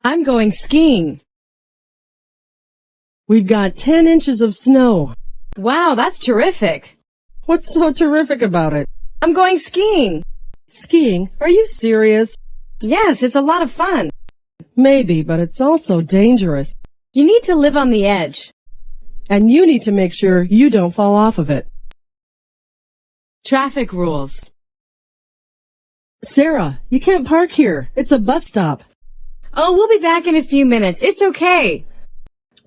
I'm going skiing. We've got 10 inches of snow. Wow, that's terrific. What's so terrific about it? I'm going skiing. Skiing? Are you serious? Yes, it's a lot of fun. Maybe, but it's also dangerous. You need to live on the edge. And you need to make sure you don't fall off of it. Traffic rules. Sarah, you can't park here. It's a bus stop. Oh, we'll be back in a few minutes. It's okay.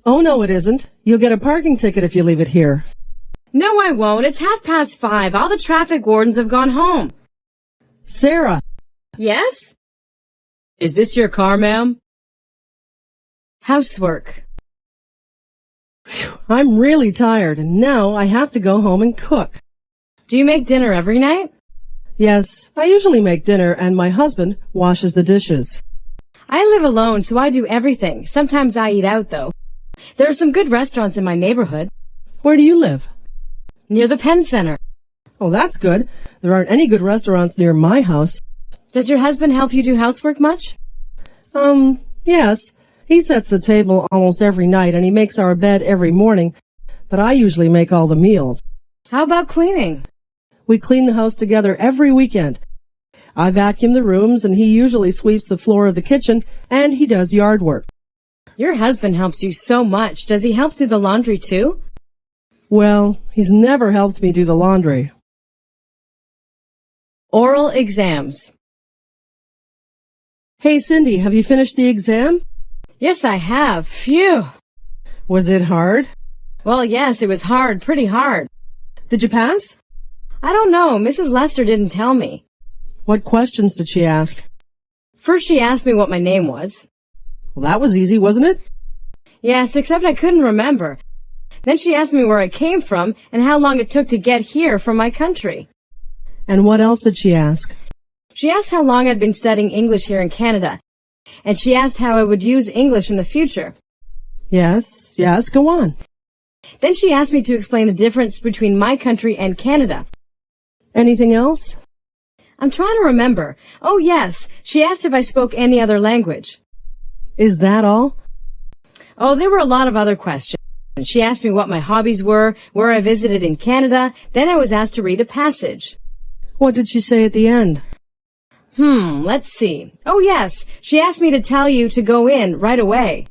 Oh, no, it isn't. You'll get a parking ticket if you leave it here. No, I won't. It's 5:30. All the traffic wardens have gone home. Sarah. Yes? Is this your car, ma'am? Housework. Phew, I'm really tired, and now I have to go home and cook. Do you make dinner every night? Yes, I usually make dinner, and my husband washes the dishes. I live alone, so I do everything. Sometimes I eat out, though. There are some good restaurants in my neighborhood. Where do you live? Near the Penn Center. Oh, that's good. There aren't any good restaurants near my house. Does your husband help you do housework much? Yes. He sets the table almost every night, and he makes our bed every morning, but I usually make all the meals. How about cleaning? We clean the house together every weekend. I vacuum the rooms, and he usually sweeps the floor of the kitchen, and he does yard work. Your husband helps you so much. Does he help do the laundry too? Well, he's never helped me do the laundry. Oral exams. Hey, Cindy, have you finished the exam? Yes, I have. Phew. Was it hard? Well, yes, it was hard, pretty hard. Did you pass? I don't know. Mrs. Lester didn't tell me. What questions did she ask? First, she asked me what my name was. Well, that was easy, wasn't it? Yes, except I couldn't remember. Then she asked me where I came from and how long it took to get here from my country. And what else did she ask? She asked how long I'd been studying English here in Canada, and she asked how I would use English in the future. Yes, go on. Then she asked me to explain the difference between my country and Canada. Anything else? I'm trying to remember. Oh, yes, she asked if I spoke any other language. Is that all? Oh, there were a lot of other questions. She asked me what my hobbies were, where I visited in Canada. Then I was asked to read a passage. What did she say at the end? Let's see. Oh, yes, she asked me to tell you to go in right away.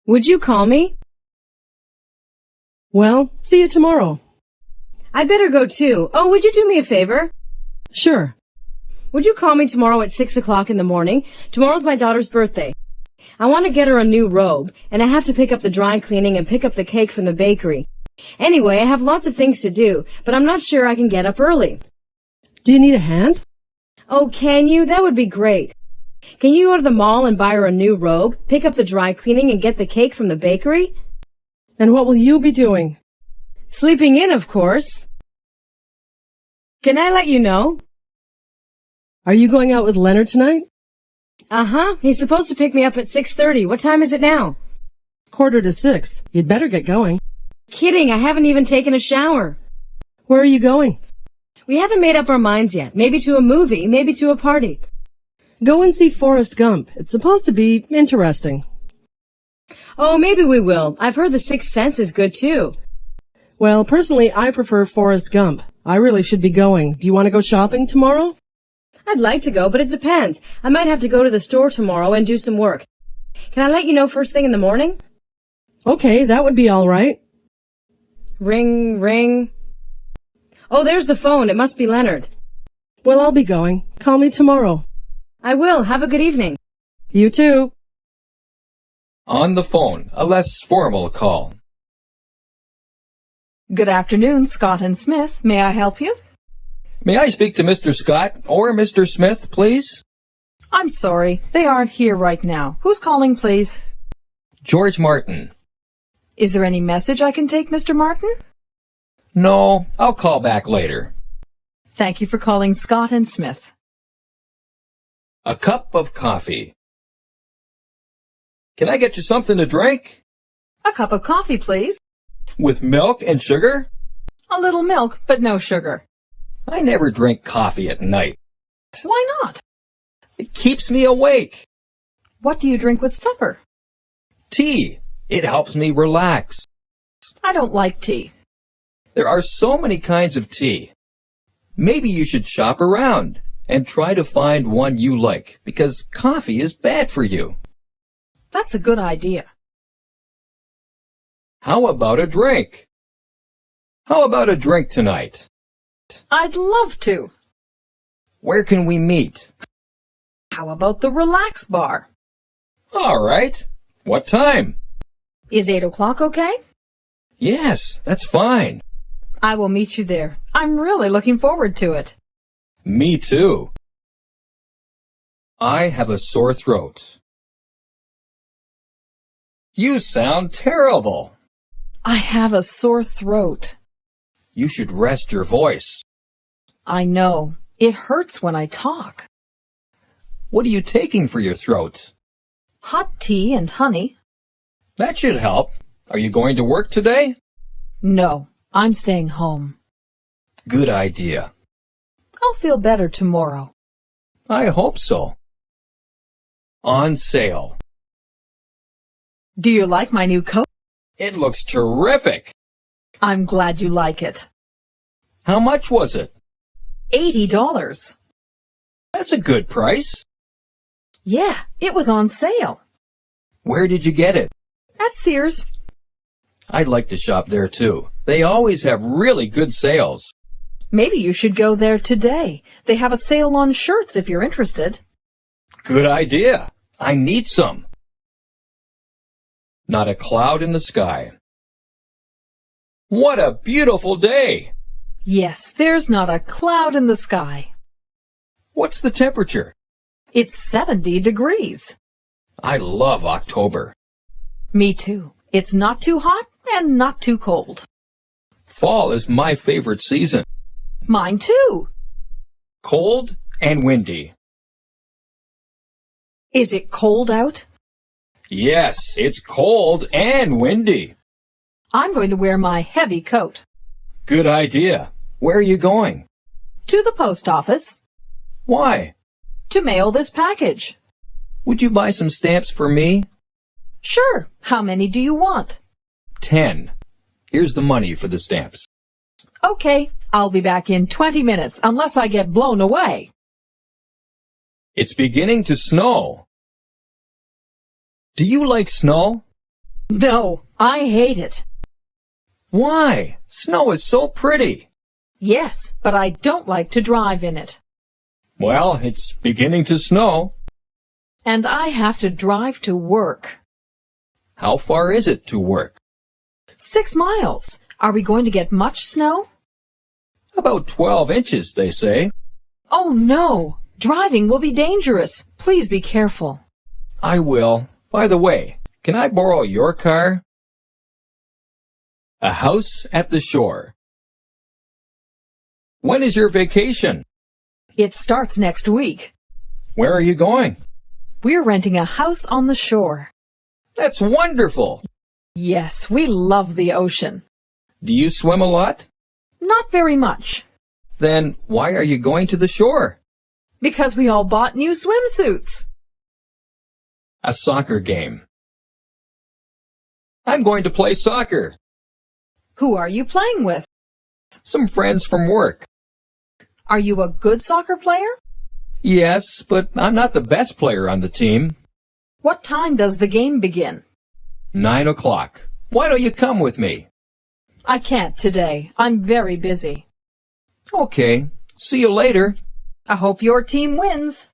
Would you call me? Well, see you tomorrow. I'd better go too. Oh, would you do me a favor? Sure. Would you call me tomorrow at 6 o'clock in the morning? Tomorrow's my daughter's birthday. I want to get her a new robe, and I have to pick up the dry cleaning and pick up the cake from the bakery. Anyway, I have lots of things to do, but I'm not sure I can get up early. Do you need a hand? Oh, can you? That would be great. Can you go to the mall and buy her a new robe, pick up the dry cleaning, and get the cake from the bakery? And what will you be doing? Sleeping in, of course. Can I let you know? Are you going out with Leonard tonight? Uh-huh. He's supposed to pick me up at 6:30. What time is it now? 5:45. You'd better get going. Kidding. I haven't even taken a shower. Where are you going? We haven't made up our minds yet. Maybe to a movie, maybe to a party. Go and see Forrest Gump. It's supposed to be interesting. Oh, maybe we will. I've heard The Sixth Sense is good too. Well, personally, I prefer Forrest Gump. I really should be going. Do you want to go shopping tomorrow? I'd like to go, but it depends. I might have to go to the store tomorrow and do some work. Can I let you know first thing in the morning? Okay, that would be all right. Ring, ring. Oh, there's the phone. It must be Leonard. Well, I'll be going. Call me tomorrow. I will. Have a good evening. You too. On the phone, a less formal call. Good afternoon, Scott and Smith. May I help you? May I speak to Mr. Scott or Mr. Smith, please? I'm sorry, they aren't here right now. Who's calling, please? George Martin. Is there any message I can take, Mr. Martin? No, I'll call back later. Thank you for calling Scott and Smith. A cup of coffee. Can I get you something to drink? A cup of coffee, please. With milk and sugar? A little milk, but no sugar. I never drink coffee at night. Why not? It keeps me awake. What do you drink with supper? Tea. It helps me relax. I don't like tea. There are so many kinds of tea. Maybe you should shop around and try to find one you like, because coffee is bad for you. That's a good idea. How about a drink? How about a drink tonight? I'd love to. Where can we meet? How about the relax bar? All right. What time? Is 8 o'clock okay? Yes, that's fine. I will meet you there. I'm really looking forward to it. Me too. I have a sore throat. You sound terrible. I have a sore throat. You should rest your voice. I know. It hurts when I talk. What are you taking for your throat? Hot tea and honey. That should help. Are you going to work today? No, I'm staying home. Good idea. I'll feel better tomorrow. I hope so. On sale. Do you like my new coat? It looks terrific. I'm glad you like it. How much was it? $80. That's a good price. Yeah, it was on sale. Where did you get it? At Sears. I'd like to shop there too. They always have really good sales. Maybe you should go there today. They have a sale on shirts if you're interested. Good idea. I need some. Not a cloud in the sky. What a beautiful day! Yes, there's not a cloud in the sky. What's the temperature? It's 70 degrees. I love October. Me too. It's not too hot and not too cold. Fall is my favorite season. Mine too. Cold and windy. Is it cold out? Yes, it's cold and windy. I'm going to wear my heavy coat. Good idea. Where are you going? To the post office. Why? To mail this package. Would you buy some stamps for me? Sure. How many do you want? 10. Here's the money for the stamps. Okay, I'll be back in 20 minutes unless I get blown away. It's beginning to snow. Do you like snow? No, I hate it. Why? Snow is so pretty. Yes, but I don't like to drive in it. Well, it's beginning to snow. And I have to drive to work. How far is it to work? 6 miles. Are we going to get much snow? About 12 inches, they say. Oh no! Driving will be dangerous. Please be careful. I will. By the way, can I borrow your car? A house at the shore. When is your vacation? It starts next week. Where are you going? We're renting a house on the shore. That's wonderful. Yes, we love the ocean. Do you swim a lot? Not very much. Then why are you going to the shore? Because we all bought new swimsuits. A soccer game. I'm going to play soccer. Who are you playing with? Some friends from work. Are you a good soccer player? Yes, but I'm not the best player on the team. What time does the game begin? 9 o'clock. Why don't you come with me? I can't today. I'm very busy. Okay. See you later. I hope your team wins.